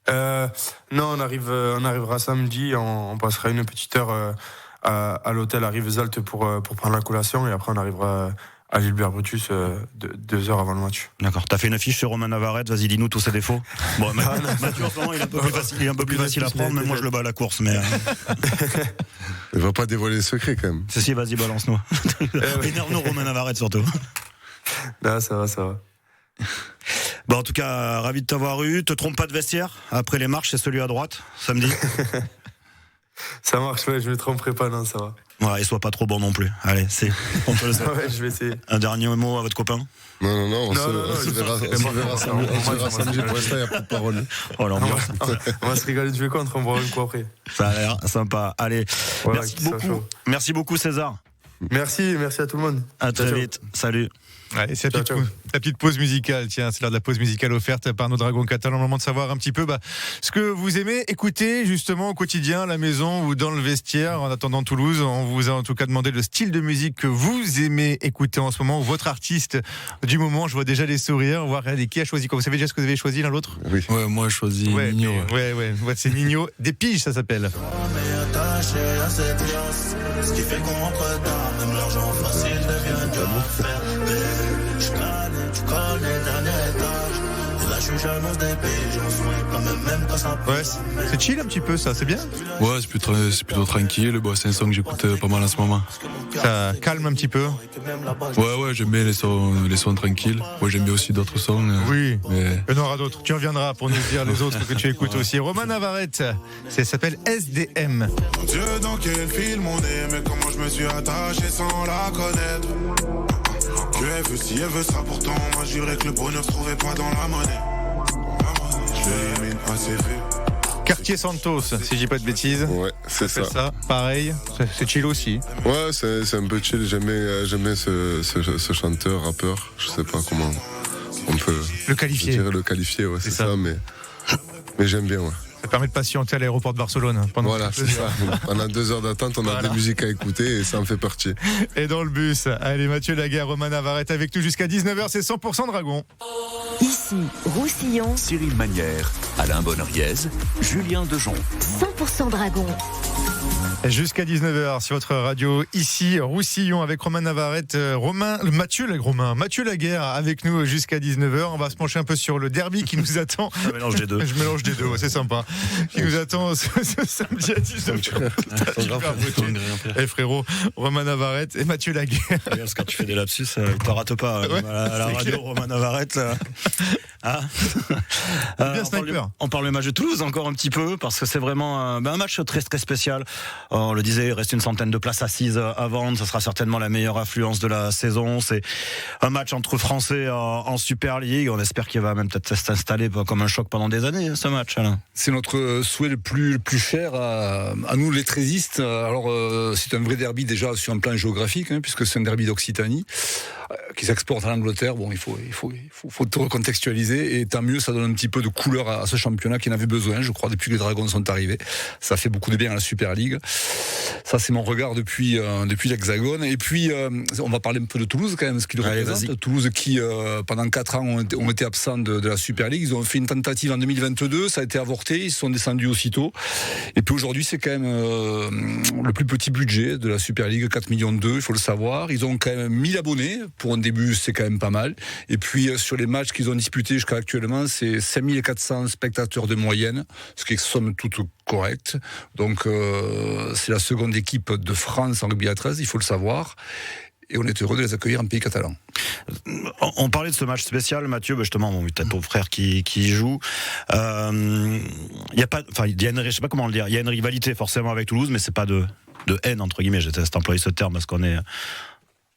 S11: Non, on arrivera samedi, on passera une petite heure à l'hôtel à Rivesaltes pour prendre la collation, et après on arrivera à Gilbert Brutus 2 heures avant le match.
S1: D'accord. T'as fait une affiche sur Romain Navarrete, vas-y, dis-nous tous ses défauts. Bon, Mathieu, en ce moment, il est un peu plus facile à prendre, même moi je le bats à la course, mais.
S6: Il va pas dévoiler le secret quand même.
S1: Si, vas-y, balance-nous. Énerve-nous, Romain Navarrete, surtout.
S11: Non, ça va.
S1: Bon, en tout cas, ravi de t'avoir eu. Te trompe pas de vestiaire. Après les marches, c'est celui à droite, samedi.
S11: Ça marche, ouais, je me tromperai pas, non, ça va.
S1: Ouais, et sois pas trop bon non plus. Allez, on te le sait.
S11: Ouais, je vais essayer.
S1: Un dernier mot à votre copain?
S6: Non, on se verra samedi. Pour l'instant, il n'y a plus de parole.
S1: Oh, l'ambiance.
S11: On va se rigoler de jouer contre, on boira une coup après.
S1: Ça a l'air sympa. Allez, voilà, merci beaucoup. Merci beaucoup, César.
S11: Merci à tout le monde.
S1: À très vite. Salut.
S3: Allez, c'est la petite pause musicale. Tiens, c'est l'heure de la pause musicale offerte par nos Dragons catalans. Le moment de savoir un petit peu ce que vous aimez écouter justement au quotidien, à la maison ou dans le vestiaire. En attendant Toulouse, on vous a en tout cas demandé le style de musique que vous aimez écouter en ce moment, ou votre artiste du moment. Je vois déjà les sourires. On va regarder qui a choisi quoi. Vous savez déjà ce que vous avez choisi l'un l'autre?
S6: Oui.
S5: Ouais, moi je choisis Nino.
S3: Ouais, c'est Nino. Des piges, ça s'appelle.
S12: Ce qui fait qu'on rentre tard, même l'argent facile devient dur à faire. Tu connais le dernier étage. Et là je suis jeune, on se dépêche, on sourit quand même quand ça passe.
S3: Ouais, c'est chill un petit peu ça, c'est bien.
S5: Ouais, c'est plutôt tranquille. Bon, c'est un son que j'écoute pas mal en ce moment.
S3: Ça calme un petit peu.
S5: Ouais, j'aime bien les sons tranquilles. Ouais, j'aime bien aussi d'autres sons.
S3: Oui, mais... il y en aura d'autres. Tu reviendras pour nous dire les autres que tu écoutes aussi. Romain Navarrete, ça s'appelle SDM.
S12: Mon Dieu, dans quel film on est, mais comment je me suis attaché sans la connaître. Que elle veut ci, elle veut ça, pourtant moi je dirais que le bonheur se trouvait pas dans la monnaie.
S3: Quartier Santos, si je dis pas de bêtises.
S6: Ouais, c'est ça.
S3: Pareil, c'est chill aussi.
S6: Ouais, c'est un peu chill. J'aime bien ce chanteur, rappeur. Je sais pas comment on peut
S3: le qualifier.
S6: Le qualifier, ouais, c'est ça. Mais j'aime bien, ouais.
S3: Ça permet de patienter à l'aéroport de Barcelone.
S6: Voilà, c'est ça. Pendant 2 heures d'attente, on a des musiques à écouter et ça en fait partie.
S3: Et dans le bus, allez, Mathieu Laguerre, Romain Navarrete avec nous jusqu'à 19h, c'est 100% Dragon.
S13: Ici, Roussillon.
S2: Cyril Magnière, Alain Bonoriez, Julien Dejon.
S13: 100% Dragon.
S3: Jusqu'à 19h sur votre radio, ici Roussillon avec Romain Navarrete, Mathieu Laguerre avec nous jusqu'à 19h. On va se pencher un peu sur le derby qui nous attend.
S4: Je mélange les deux.
S3: Je mélange les deux, ouais, c'est sympa. Qui nous attend ce samedi à 19h. Eh frérot, Romain Navarrete et Mathieu Laguerre.
S4: Parce que quand tu fais des lapsus, il te rate pas.
S3: Ouais,
S4: à la radio, clair. Romain Navarrete. On parle du match de Toulouse encore un petit peu parce que c'est vraiment un match très très spécial. On le disait, il reste une centaine de places assises à vendre. Ça sera certainement la meilleure affluence de la saison. C'est un match entre Français en Super League. On espère qu'il va même peut-être s'installer comme un choc pendant des années, ce match, Alain.
S7: C'est notre souhait le plus cher à nous, les trésistes. Alors, c'est un vrai derby déjà sur un plan géographique, puisque c'est un derby d'Occitanie qui s'exporte à l'Angleterre. Bon, il faut tout recontextualiser. Et tant mieux, ça donne un petit peu de couleur à ce championnat qui en avait besoin, je crois, depuis que les Dragons sont arrivés. Ça fait beaucoup de bien à la Super League. Ça, c'est mon regard depuis l'Hexagone. Et puis, on va parler un peu de Toulouse quand même, ce qu'il représente. Vas-y. Toulouse qui, pendant 4 ans, ont été absents de la Super League. Ils ont fait une tentative en 2022, ça a été avorté, ils sont descendus aussitôt. Et puis aujourd'hui, c'est quand même le plus petit budget de la Super League, 4,2 millions, il faut le savoir. Ils ont quand même 1000 abonnés. Pour un début, c'est quand même pas mal. Et puis, sur les matchs qu'ils ont disputés jusqu'à actuellement, c'est 5400 spectateurs de moyenne, ce qui est somme toute correct. Donc, c'est la seconde équipe de France en rugby à 13, il faut le savoir. Et on est heureux de les accueillir en pays catalan.
S4: On parlait de ce match spécial, Mathieu, justement, t'as ton frère qui joue. Il y a pas, je sais pas comment le dire. Il y a une rivalité forcément avec Toulouse, mais c'est pas de haine entre guillemets. Je déteste employer ce terme parce qu'on est.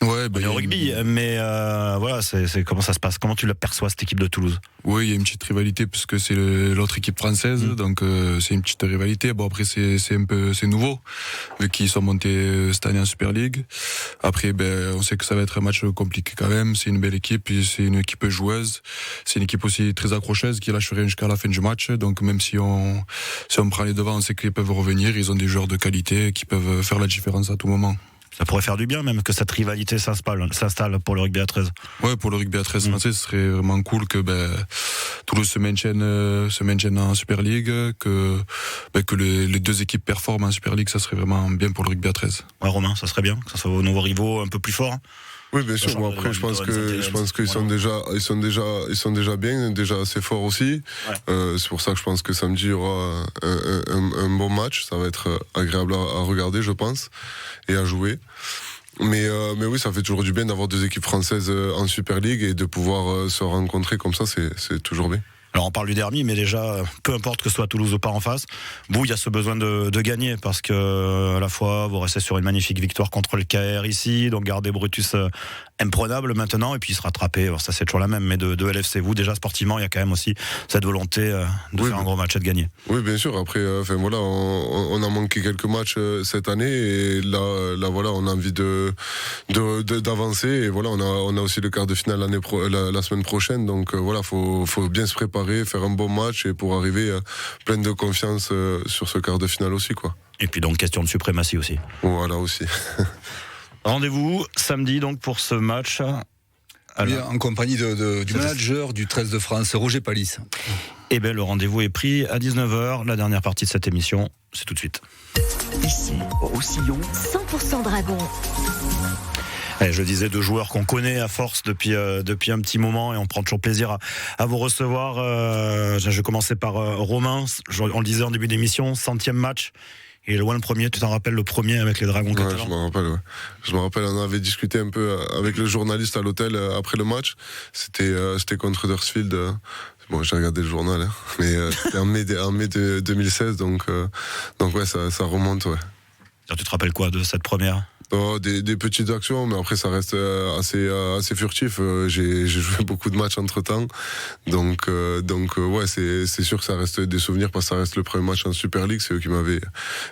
S4: Ouais, on est au rugby, mais voilà, c'est comment ça se passe. Comment tu l'aperçois cette équipe de Toulouse?
S5: Oui, il y a une petite rivalité puisque c'est l'autre équipe française, donc c'est une petite rivalité. Bon, après c'est nouveau vu qu'ils sont montés cette année en Super League. Après, on sait que ça va être un match compliqué quand même. C'est une belle équipe, c'est une équipe joueuse, c'est une équipe aussi très accrocheuse qui lâche rien jusqu'à la fin du match. Donc même si on prend les devants, on sait qu'ils peuvent revenir. Ils ont des joueurs de qualité qui peuvent faire la différence à tout moment.
S4: Ça pourrait faire du bien même que cette rivalité s'installe pour le rugby à 13.
S5: Ouais, pour le rugby à 13 français, ce serait vraiment cool que Toulouse se maintienne en Super League, que les deux équipes performent en Super League, ça serait vraiment bien pour le rugby à 13.
S4: Ouais, Romain, ça serait bien que ça soit vos nouveaux rivaux un peu plus forts.
S6: Oui, bien sûr. Bon, après, je pense qu'ils sont déjà bien, déjà assez forts aussi. Ouais. C'est pour ça que je pense que samedi il y aura un bon match. Ça va être agréable à regarder, je pense, et à jouer. Mais oui, ça fait toujours du bien d'avoir 2 équipes françaises en Super League et de pouvoir se rencontrer comme ça, c'est toujours bien.
S4: Alors on parle du derby, mais déjà, peu importe que ce soit Toulouse ou pas en face, vous, il y a ce besoin de gagner, parce que à la fois, vous restez sur une magnifique victoire contre le KR ici, donc garder Brutus imprenable maintenant, et puis se rattraper, alors ça c'est toujours la même, mais de LFC. Vous, déjà sportivement, il y a quand même aussi cette volonté de faire un gros match et de gagner.
S6: Oui, bien sûr. Après, voilà, on a manqué quelques matchs cette année, et là voilà, on a envie d'avancer, et voilà, on a aussi le quart de finale la semaine prochaine, donc voilà, faut bien se préparer, faire un bon match, et pour arriver plein de confiance sur ce quart de finale aussi, quoi.
S4: Et puis donc question de suprématie aussi.
S6: Voilà aussi.
S4: Rendez-vous samedi donc pour ce match.
S7: Oui, en compagnie du manager du 13 de France, Roger Palis.
S4: Et bien le rendez-vous est pris à 19h. La dernière partie de cette émission, c'est tout de suite.
S2: Ici, Roussillon.
S13: 100% Dragon.
S4: Je disais 2 joueurs qu'on connaît à force depuis un petit moment, et on prend toujours plaisir à vous recevoir. Je vais commencer par Romain. On le disait en début d'émission, 100e match. Et loin le premier, tu t'en rappelles le premier avec les Dragons catalans?
S6: Ouais, je me rappelle, on avait discuté un peu avec le journaliste à l'hôtel après le match. C'était contre Huddersfield. Bon, j'ai regardé le journal, mais c'était en mai 2016, donc ouais, ça remonte, ouais.
S4: Tu te rappelles quoi de cette première?
S6: Des petites actions, mais après ça reste assez furtif. J'ai joué beaucoup de matchs entre temps, donc ouais, c'est sûr que ça reste des souvenirs parce que ça reste le premier match en Super League, c'est eux qui m'avaient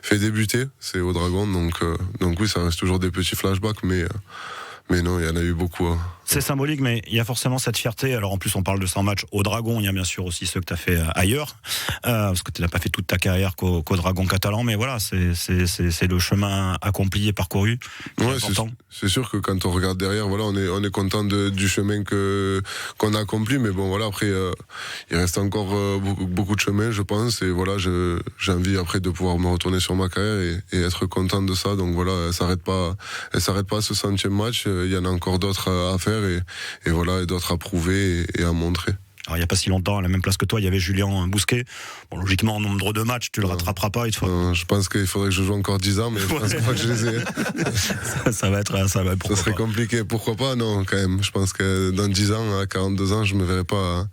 S6: fait débuter, c'est au Dragon, donc oui, ça reste toujours des petits flashbacks, mais non, il y en a eu beaucoup.
S4: C'est symbolique, mais il y a forcément cette fierté. Alors en plus, on parle de 100 matchs au Dragon. Il y a bien sûr aussi ceux que tu as fait ailleurs, parce que tu n'as pas fait toute ta carrière qu'au Dragon catalan. Mais voilà, c'est le chemin accompli et parcouru.
S6: Ouais, c'est sûr que quand on regarde derrière, voilà, on est content du chemin qu'on a accompli. Mais bon, voilà, après, il reste encore beaucoup de chemin, je pense. Et voilà, j'ai envie après de pouvoir me retourner sur ma carrière et être content de ça. Donc voilà, elle s'arrête pas à ce 100e match. Il y en a encore d'autres à faire. Et voilà, et d'autres à prouver et à montrer.
S4: Alors, il n'y a pas si longtemps, à la même place que toi, il y avait Julien Bousquet. Bon, logiquement, en nombre de matchs, tu le rattraperas pas.
S6: Je pense qu'il faudrait que je joue encore 10 ans, mais je pense pas que je les ai.
S4: ça va être. Ça
S6: serait compliqué. Pourquoi pas? Non, quand même. Je pense que dans 10 ans, à 42 ans, je me verrai pas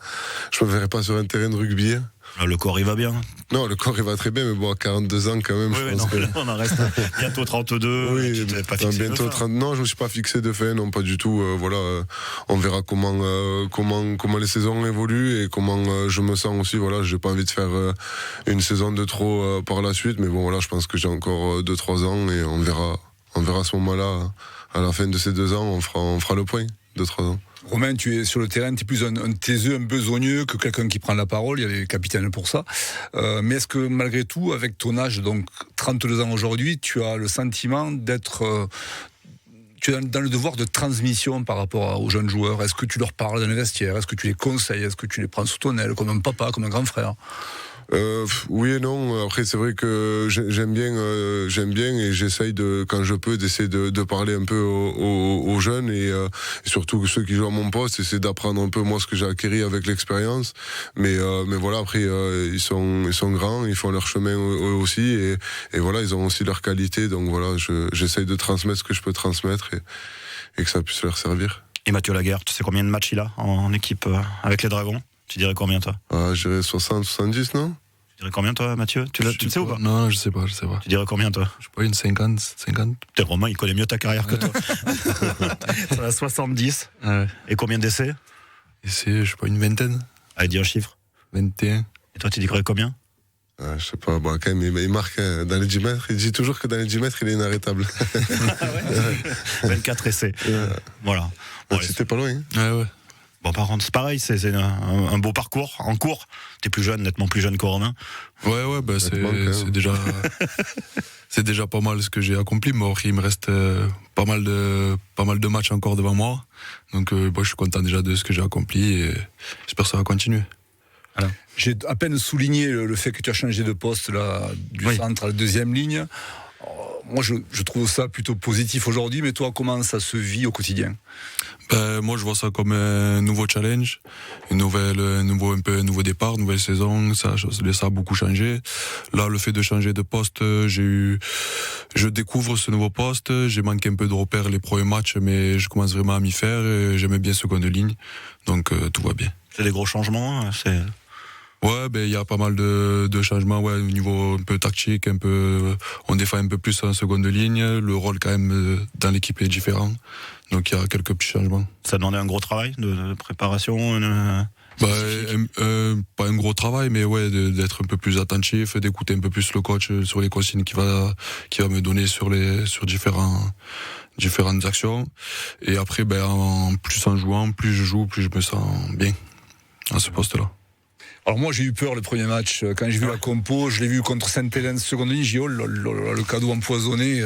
S6: sur un terrain de rugby.
S4: Le corps, il va bien.
S6: Non, le corps, il va très bien, mais bon, à 42 ans, quand même, je pense que...
S4: On en reste bientôt 32.
S6: Oui, pas fixé bientôt 30. Non, je me suis pas fixé de fin, non, pas du tout. Voilà, on verra comment les saisons évoluent et comment je me sens aussi. Voilà, j'ai pas envie de faire une saison de trop par la suite, mais bon, voilà, je pense que j'ai encore 2-3 ans et on verra à ce moment-là, à la fin de ces 2 ans, on fera le point, 2-3 ans.
S7: Romain, tu es sur le terrain, tu es plus un taiseux, un besogneux que quelqu'un qui prend la parole, il y a les capitaines pour ça. Mais est-ce que malgré tout, avec ton âge, donc 32 ans aujourd'hui, tu as le sentiment d'être... tu es dans le devoir de transmission par rapport aux jeunes joueurs? Est-ce que tu leur parles dans les vestiaires? Est-ce que tu les conseilles? Est-ce que tu les prends sous ton aile, comme un papa, comme un grand frère?
S6: Oui et non. Après, c'est vrai que j'aime bien et j'essaye quand je peux d'essayer de parler un peu aux jeunes et surtout ceux qui jouent à mon poste, essayer d'apprendre un peu moi ce que j'ai acquis avec l'expérience. Mais voilà, après ils sont grands, ils font leur chemin eux aussi et voilà, ils ont aussi leurs qualités. Donc voilà, j'essaye de transmettre ce que je peux transmettre et que ça puisse leur servir.
S4: Et Mathieu Laguerre, tu sais combien de matchs il a en équipe avec les Dragons? Tu dirais combien, toi?
S6: Je dirais 60, 70, non?
S4: Tu dirais combien, toi, Mathieu? Tu le sais ou pas?
S5: Non, je sais pas.
S4: Tu dirais combien, toi?
S5: Je sais pas, une 50.
S4: Peut-être Romain, il connaît mieux ta carrière que toi. Ça va 70.
S5: Ouais.
S4: Et combien d'essais?
S5: Essais, je sais pas, une vingtaine.
S4: Allez, dis un chiffre.
S5: 21.
S6: Et
S4: toi, tu dirais combien?
S6: Je sais pas, bon, quand même, il marque dans les 10 mètres. Il dit toujours que dans les 10 mètres, il est inarrêtable.
S4: 24 essais. Voilà.
S6: Bon, c'était pas loin.
S5: Ouais.
S4: Bon, par contre, c'est pareil, c'est un beau parcours en cours. T'es plus jeune, nettement plus jeune que Romain.
S5: Ouais, bah c'est déjà pas mal ce que j'ai accompli, mais il me reste pas mal de matchs encore devant moi. Donc je suis content déjà de ce que j'ai accompli et j'espère que ça va continuer.
S7: Voilà. J'ai à peine souligné le fait que tu as changé de poste là, du centre à la deuxième ligne. Moi, je trouve ça plutôt positif aujourd'hui, mais toi, comment ça se vit au quotidien?
S5: Moi, je vois ça comme un nouveau challenge, un nouveau départ, nouvelle saison. Ça a beaucoup changé. Là, le fait de changer de poste, je découvre ce nouveau poste. J'ai manqué un peu de repères les premiers matchs, mais je commence vraiment à m'y faire. Et j'aimais bien seconde ligne, donc tout va bien.
S4: C'est des gros changements,
S5: Ouais, il y a pas mal de changements, au niveau un peu tactique, on défend un peu plus en seconde ligne, le rôle quand même dans l'équipe est différent, donc il y a quelques petits changements.
S4: Ça demandait un gros travail de préparation
S5: pas un gros travail, mais d'être un peu plus attentif, d'écouter un peu plus le coach sur les consignes qu'il va me donner sur différentes actions, et après en jouant, plus je joue, plus je me sens bien à ce poste-là.
S7: Alors moi j'ai eu peur le premier match, quand j'ai vu la compo, je l'ai vu contre Sainte-Hélène seconde ligne, j'ai dit le cadeau empoisonné,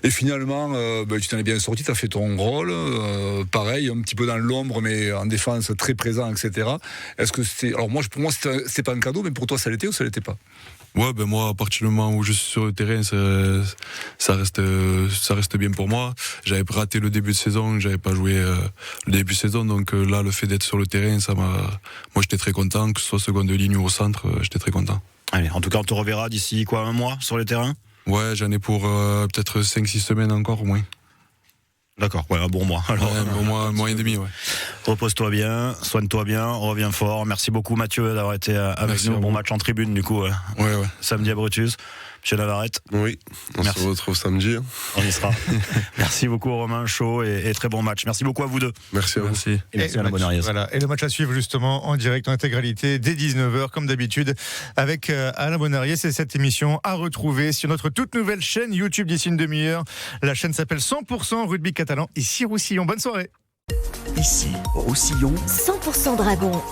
S7: et finalement tu t'en es bien sorti, tu as fait ton rôle, pareil, un petit peu dans l'ombre mais en défense très présent, etc. Est-ce que c'est... Alors pour moi c'est pas un cadeau, mais pour toi ça l'était ou ça l'était pas?
S5: Ouais, moi, à partir du moment où je suis sur le terrain, ça reste bien pour moi. J'avais raté le début de saison, j'avais pas joué le début de saison, donc là, le fait d'être sur le terrain, moi, j'étais très content, que ce soit seconde ligne ou au centre, j'étais très content.
S4: Allez, en tout cas, on te reverra d'ici un mois sur le terrain?
S5: Ouais, j'en ai pour peut-être 5-6 semaines encore au moins.
S4: D'accord, ouais, un bon mois. Alors,
S5: au mois et demi, ouais.
S4: Repose-toi bien, soigne-toi bien, reviens fort. Merci beaucoup Mathieu d'avoir été avec
S5: Merci
S4: nous.
S5: à
S4: Bon
S5: vous.
S4: match en tribune du coup,
S5: Ouais.
S4: samedi à Brutus. Monsieur Navarrete.
S6: Oui, on se retrouve samedi.
S4: On y sera. Merci beaucoup Romain, chaud et très bon match. Merci beaucoup à vous deux.
S6: Merci à vous.
S4: Et merci à la bonne Ariès.
S3: Voilà. Et le match à suivre justement en direct, en intégralité, dès 19h, comme d'habitude, avec Alain Bonariès. C'est cette émission à retrouver sur notre toute nouvelle chaîne YouTube d'ici une demi-heure. La chaîne s'appelle 100% Rugby Catalan. Ici Roussillon. Bonne soirée.
S2: Ici, Roussillon.
S13: 100% Dragon.